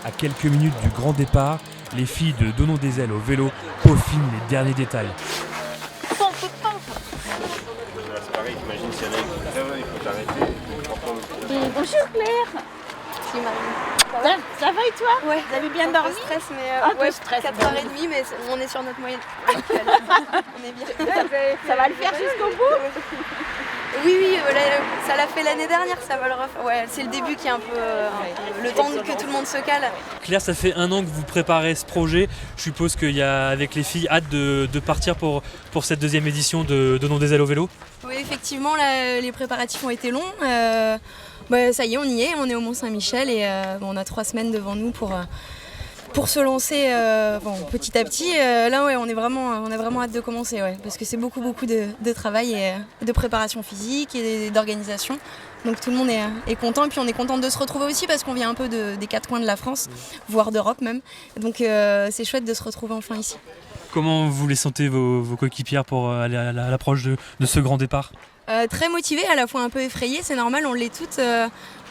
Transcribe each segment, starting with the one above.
À quelques minutes du grand départ, les filles de Donnons des ailes au vélo peaufinent les derniers détails. C'est pareil, t'imagines s'il y en a un qui fait il faut t'arrêter. Bonjour Claire. Ça va et toi? Ouais, Vous avez bien dormi? Stress, mais Un peu stress, 4h30, mais on est sur notre moyenne. On est bien. Ça va le faire jusqu'au bout? Oui, ça l'a fait l'année dernière, ça va le refaire. Ouais, c'est le début qui est un peu le temps que tout le monde se cale. Claire, ça fait 1 an que vous préparez ce projet. Je suppose qu'il y a avec les filles hâte de partir pour cette 2e édition de Donnons des ailes au vélo. Oui, effectivement, les préparatifs ont été longs. Ça y est, on est au Mont-Saint-Michel et on a 3 semaines devant nous pour se lancer petit à petit. Là, ouais, on a vraiment hâte de commencer, ouais, parce que c'est beaucoup de travail et de préparation physique et d'organisation. Donc tout le monde est content et puis on est content de se retrouver aussi parce qu'on vient un peu des 4 coins de la France, voire d'Europe même. Donc c'est chouette de se retrouver enfin ici. Comment vous les sentez vos coéquipières pour aller à l'approche de ce grand départ? Très motivée, à la fois un peu effrayée, c'est normal, on l'est toutes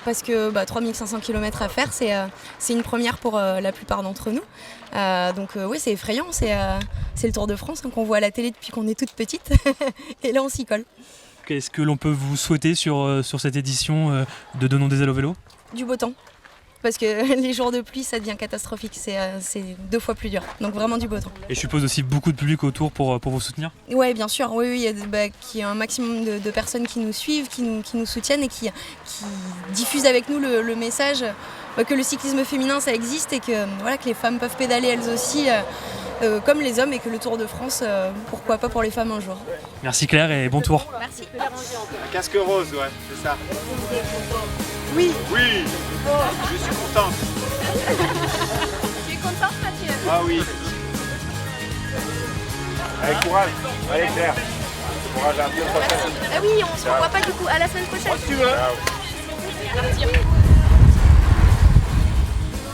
parce que 3500 km à faire, c'est une première pour la plupart d'entre nous. Donc oui, c'est effrayant, c'est le Tour de France qu'on voit à la télé depuis qu'on est toute petite et là on s'y colle. Qu'est-ce que l'on peut vous souhaiter sur cette édition de Donnons des ailes au vélo? Du beau temps. Parce que les jours de pluie, ça devient catastrophique, c'est 2 fois plus dur. Donc vraiment du beau temps. Et je suppose aussi beaucoup de public autour pour vous soutenir? Oui, bien sûr. Oui, il y a un maximum de personnes qui nous suivent, qui nous soutiennent et qui diffusent avec nous le message que le cyclisme féminin, ça existe et que les femmes peuvent pédaler elles aussi comme les hommes et que le Tour de France, pourquoi pas pour les femmes un jour. Merci Claire et bon tour. Merci. Un casque rose, ouais, c'est ça. Oui. Oui, je suis contente. Tu es contente, Mathieu? Ah oui. Allez, courage. Allez, Claire. Courage à la semaine prochaine. Ah oui, on se revoit pas du coup. À la semaine prochaine. Si tu veux.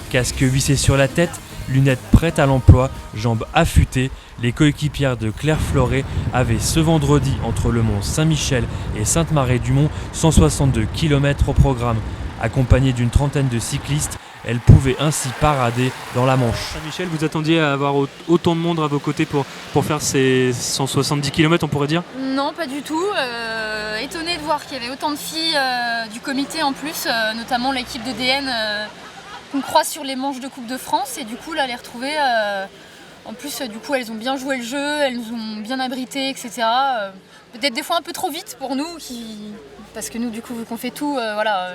Casque vissé sur la tête, lunettes prêtes à l'emploi, jambes affûtées, les coéquipières de Claire Floret avaient ce vendredi entre le Mont Saint-Michel et Sainte-Marie-du-Mont 162 km au programme. Accompagnées d'une trentaine de cyclistes, elles pouvaient ainsi parader dans la Manche. Saint-Michel, vous attendiez à avoir autant de monde à vos côtés pour faire ces 170 km, on pourrait dire? Non, pas du tout. Étonnée de voir qu'il y avait autant de filles du comité en plus, notamment l'équipe de DN qu'on croise sur les manches de Coupe de France. Et du coup, là, les retrouver... En plus, du coup, elles ont bien joué le jeu, elles nous ont bien abrités, etc. Peut-être des fois un peu trop vite pour nous, parce que nous, du coup, vu qu'on fait tout,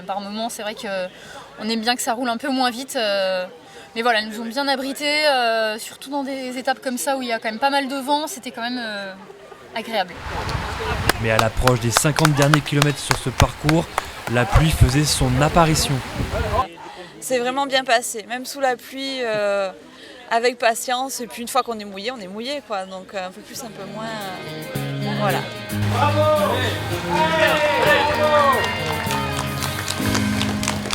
par moments, c'est vrai qu'on aime bien que ça roule un peu moins vite. Mais voilà, elles nous ont bien abrités, surtout dans des étapes comme ça où il y a quand même pas mal de vent, c'était quand même agréable. Mais à l'approche des 50 derniers kilomètres sur ce parcours, la pluie faisait son apparition. C'est vraiment bien passé, même sous la pluie. Avec patience, et puis une fois qu'on est mouillé quoi, donc un peu plus, un peu moins, voilà.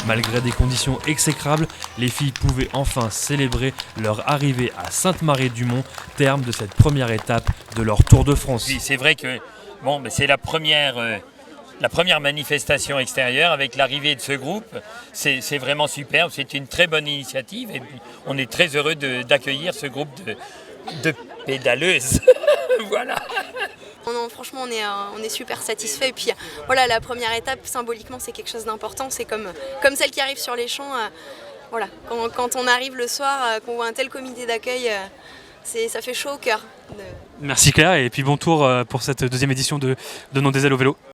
Malgré des conditions exécrables, les filles pouvaient enfin célébrer leur arrivée à Sainte-Marie-du-Mont, terme de cette première étape de leur Tour de France. Oui, c'est vrai que c'est la première manifestation extérieure avec l'arrivée de ce groupe. C'est vraiment superbe, c'est une très bonne initiative et on est très heureux d'accueillir ce groupe de pédaleuses. Voilà. Non, franchement, on est super satisfait. Et puis voilà, la première étape, symboliquement, c'est quelque chose d'important. C'est comme celle qui arrive sur les champs. Quand on arrive le soir, qu'on voit un tel comité d'accueil, ça fait chaud au cœur. Merci Claire et puis bon tour pour cette 2e édition de Donnons des ailes au vélo.